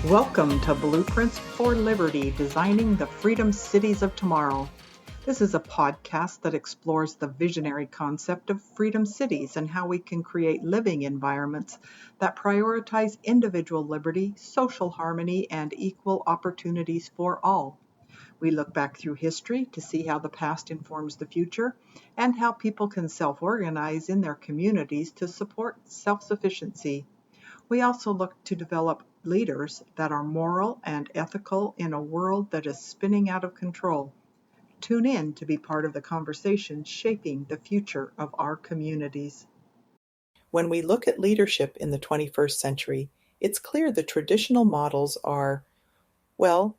Welcome to Blueprints for Liberty, Designing the Freedom Cities of Tomorrow. This is a podcast that explores the visionary concept of freedom cities and how we can create living environments that prioritize individual liberty, social harmony, and equal opportunities for all. We look back through history to see how the past informs the future and how people can self-organize in their communities to support self-sufficiency. We also look to develop leaders that are moral and ethical in a world that is spinning out of control. Tune in to be part of the conversation shaping the future of our communities. When we look at leadership in the 21st century, it's clear the traditional models are,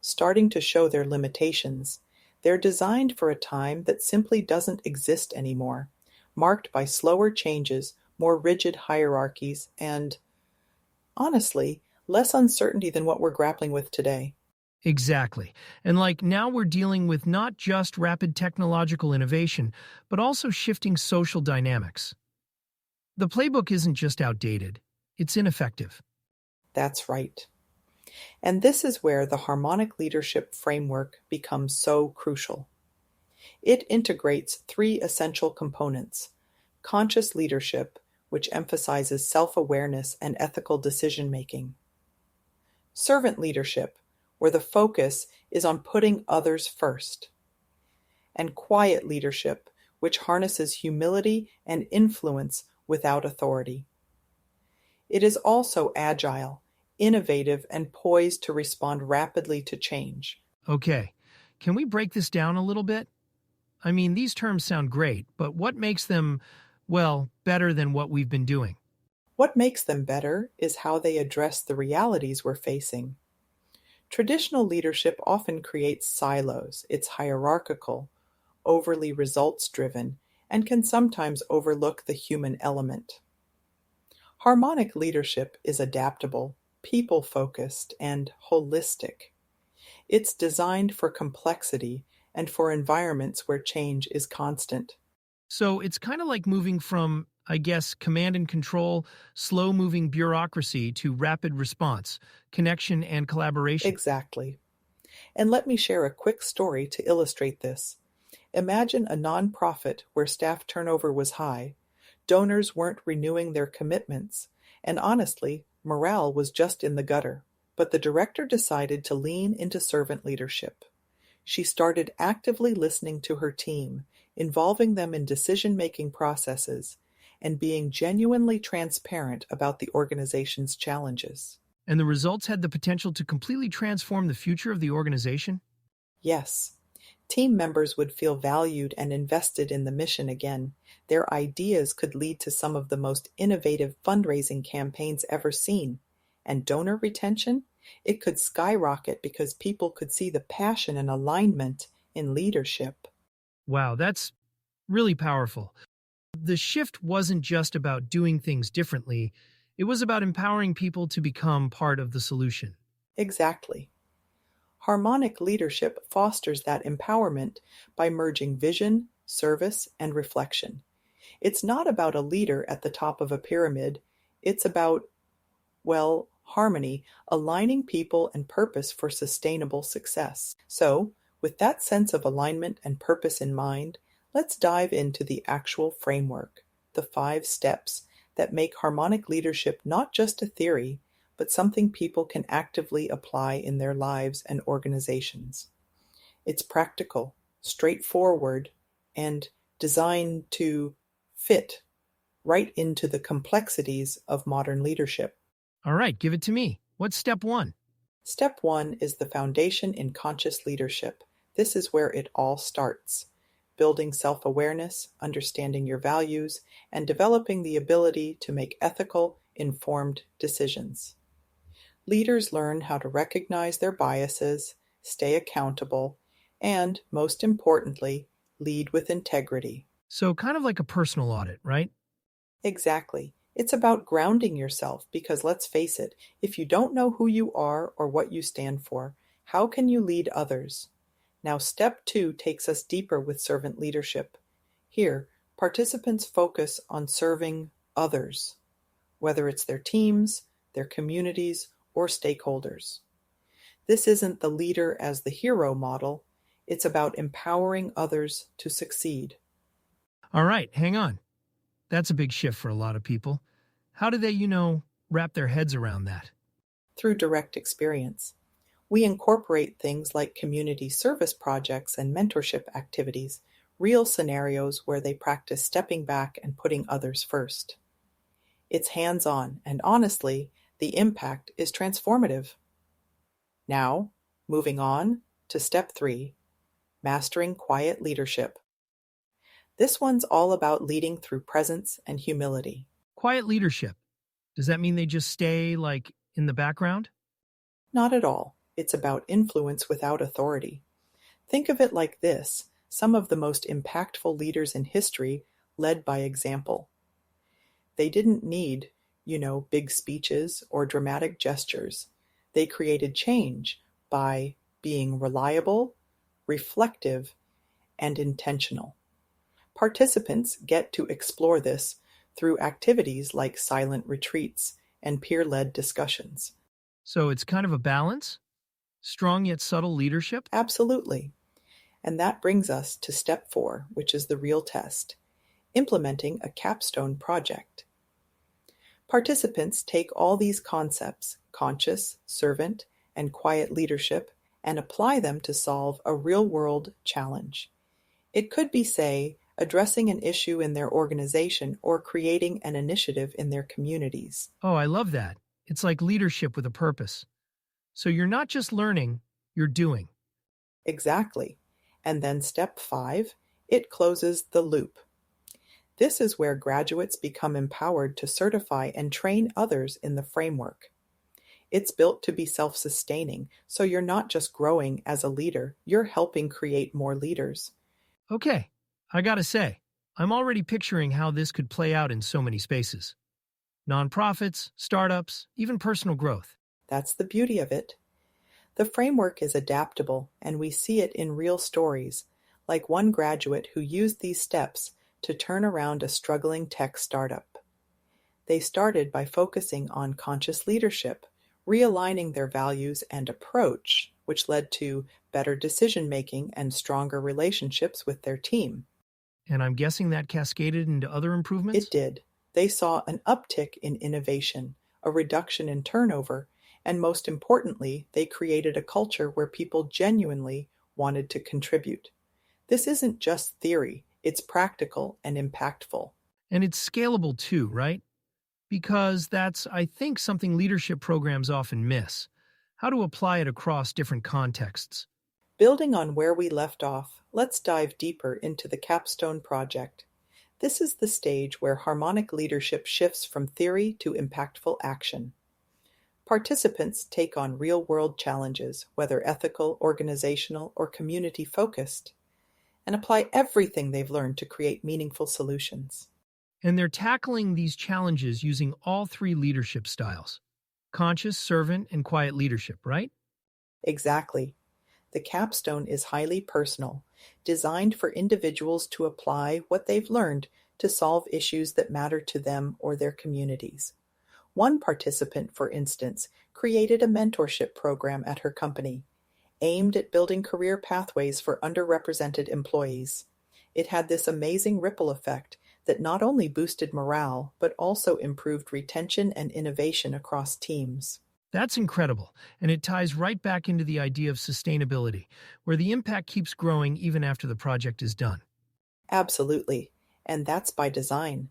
starting to show their limitations. They're designed for a time that simply doesn't exist anymore, marked by slower changes, more rigid hierarchies, and honestly, less uncertainty than what we're grappling with today. Exactly. And now we're dealing with not just rapid technological innovation, but also shifting social dynamics. The playbook isn't just outdated, it's ineffective. That's right. And this is where the harmonic leadership framework becomes so crucial. It integrates three essential components: conscious leadership, which emphasizes self-awareness and ethical decision-making; servant leadership, where the focus is on putting others first; and quiet leadership, which harnesses humility and influence without authority. It is also agile, innovative, and poised to respond rapidly to change. Okay, can we break this down a little bit? I mean, these terms sound great, but what makes them, better than what we've been doing? What makes them better is how they address the realities we're facing. Traditional leadership often creates silos. It's hierarchical, overly results-driven, and can sometimes overlook the human element. Harmonic leadership is adaptable, people-focused, and holistic. It's designed for complexity and for environments where change is constant. So it's kind of like moving from, command and control, slow-moving bureaucracy to rapid response, connection, and collaboration. Exactly. And let me share a quick story to illustrate this. Imagine a nonprofit where staff turnover was high, donors weren't renewing their commitments, and honestly, morale was just in the gutter. But the director decided to lean into servant leadership. She started actively listening to her team, involving them in decision-making processes, and being genuinely transparent about the organization's challenges. And the results had the potential to completely transform the future of the organization? Yes. Team members would feel valued and invested in the mission again. Their ideas could lead to some of the most innovative fundraising campaigns ever seen. And donor retention? It could skyrocket because people could see the passion and alignment in leadership. Wow, that's really powerful. The shift wasn't just about doing things differently, it was about empowering people to become part of the solution. Exactly. Harmonic leadership fosters that empowerment by merging vision, service, and reflection. It's not about a leader at the top of a pyramid. It's about, harmony, aligning people and purpose for sustainable success. So, with that sense of alignment and purpose in mind, let's dive into the actual framework, the 5 steps that make harmonic leadership not just a theory, but something people can actively apply in their lives and organizations. It's practical, straightforward, and designed to fit right into the complexities of modern leadership. All right, give it to me. What's step 1? Step 1 is the foundation in conscious leadership. This is where it all starts. Building self-awareness, understanding your values, and developing the ability to make ethical, informed decisions. Leaders learn how to recognize their biases, stay accountable, and, most importantly, lead with integrity. So kind of like a personal audit, right? Exactly. It's about grounding yourself because let's face it, if you don't know who you are or what you stand for, how can you lead others? Now, step 2 takes us deeper with servant leadership. Here, participants focus on serving others, whether it's their teams, their communities, or stakeholders. This isn't the leader as the hero model. It's about empowering others to succeed. All right, hang on. That's a big shift for a lot of people. How do they, wrap their heads around that? Through direct experience, we incorporate things like community service projects and mentorship activities, real scenarios where they practice stepping back and putting others first. It's hands-on, and honestly, the impact is transformative. Now, moving on to step 3, mastering quiet leadership. This one's all about leading through presence and humility. Quiet leadership. Does that mean they just stay, in the background? Not at all. It's about influence without authority. Think of it like this: some of the most impactful leaders in history led by example. They didn't need, big speeches or dramatic gestures. They created change by being reliable, reflective, and intentional. Participants get to explore this through activities like silent retreats and peer-led discussions. So it's kind of a balance? Strong yet subtle leadership? Absolutely. And that brings us to step 4, which is the real test: implementing a capstone project. Participants take all these concepts, conscious, servant, and quiet leadership, and apply them to solve a real-world challenge. It could be, say, addressing an issue in their organization or creating an initiative in their communities. Oh, I love that. It's like leadership with a purpose. So you're not just learning, you're doing. Exactly. And then step 5, it closes the loop. This is where graduates become empowered to certify and train others in the framework. It's built to be self-sustaining, so you're not just growing as a leader, you're helping create more leaders. Okay, I gotta say, I'm already picturing how this could play out in so many spaces. Nonprofits, startups, even personal growth. That's the beauty of it. The framework is adaptable, and we see it in real stories, like one graduate who used these steps to turn around a struggling tech startup. They started by focusing on conscious leadership, realigning their values and approach, which led to better decision-making and stronger relationships with their team. And I'm guessing that cascaded into other improvements? It did. They saw an uptick in innovation, a reduction in turnover, and most importantly, they created a culture where people genuinely wanted to contribute. This isn't just theory, it's practical and impactful. And it's scalable too, right? Because that's, I think, something leadership programs often miss. How to apply it across different contexts. Building on where we left off, let's dive deeper into the capstone project. This is the stage where harmonic leadership shifts from theory to impactful action. Participants take on real-world challenges, whether ethical, organizational, or community-focused, and apply everything they've learned to create meaningful solutions. And they're tackling these challenges using all 3 leadership styles: conscious, servant, and quiet leadership, right? Exactly. The capstone is highly personal, designed for individuals to apply what they've learned to solve issues that matter to them or their communities. One participant, for instance, created a mentorship program at her company, aimed at building career pathways for underrepresented employees. It had this amazing ripple effect that not only boosted morale, but also improved retention and innovation across teams. That's incredible, and it ties right back into the idea of sustainability, where the impact keeps growing even after the project is done. Absolutely, and that's by design.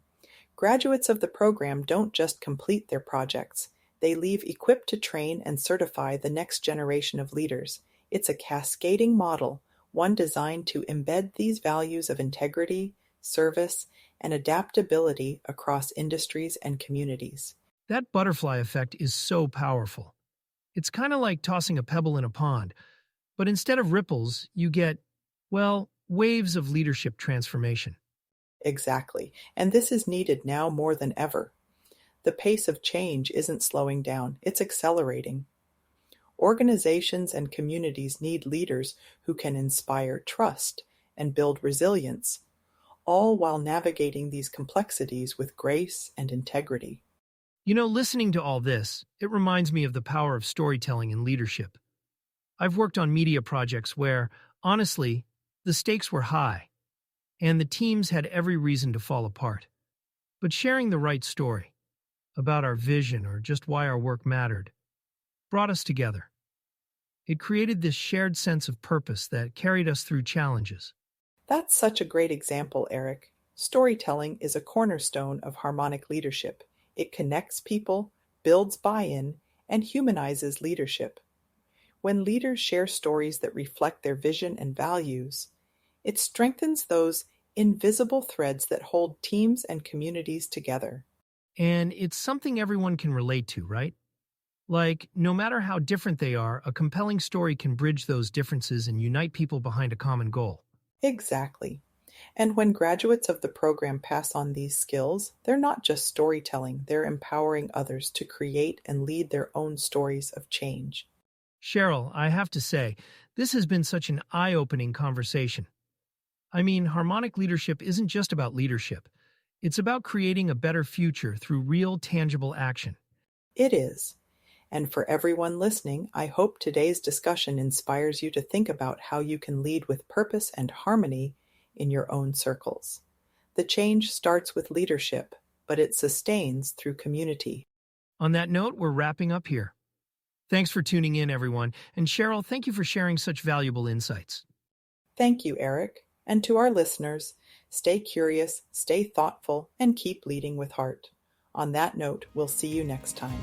Graduates of the program don't just complete their projects, they leave equipped to train and certify the next generation of leaders. It's a cascading model, one designed to embed these values of integrity, service, and adaptability across industries and communities. That butterfly effect is so powerful. It's kind of like tossing a pebble in a pond, but instead of ripples, you get, waves of leadership transformation. Exactly, and this is needed now more than ever. The pace of change isn't slowing down, it's accelerating. Organizations and communities need leaders who can inspire trust and build resilience, all while navigating these complexities with grace and integrity. Listening to all this, it reminds me of the power of storytelling in leadership. I've worked on media projects where, honestly, the stakes were high, and the teams had every reason to fall apart. But sharing the right story about our vision or just why our work mattered brought us together. It created this shared sense of purpose that carried us through challenges. That's such a great example, Eric. Storytelling is a cornerstone of harmonic leadership. It connects people, builds buy-in, and humanizes leadership. When leaders share stories that reflect their vision and values, it strengthens those invisible threads that hold teams and communities together. And it's something everyone can relate to, right? Like, no matter how different they are, a compelling story can bridge those differences and unite people behind a common goal. Exactly. And when graduates of the program pass on these skills, they're not just storytelling, they're empowering others to create and lead their own stories of change. Cheryl, I have to say, this has been such an eye-opening conversation. I mean, harmonic leadership isn't just about leadership. It's about creating a better future through real, tangible action. It is. And for everyone listening, I hope today's discussion inspires you to think about how you can lead with purpose and harmony in your own circles. The change starts with leadership, but it sustains through community. On that note, we're wrapping up here. Thanks for tuning in, everyone. And Cheryl, thank you for sharing such valuable insights. Thank you, Eric. And to our listeners, stay curious, stay thoughtful, and keep leading with heart. On that note, we'll see you next time.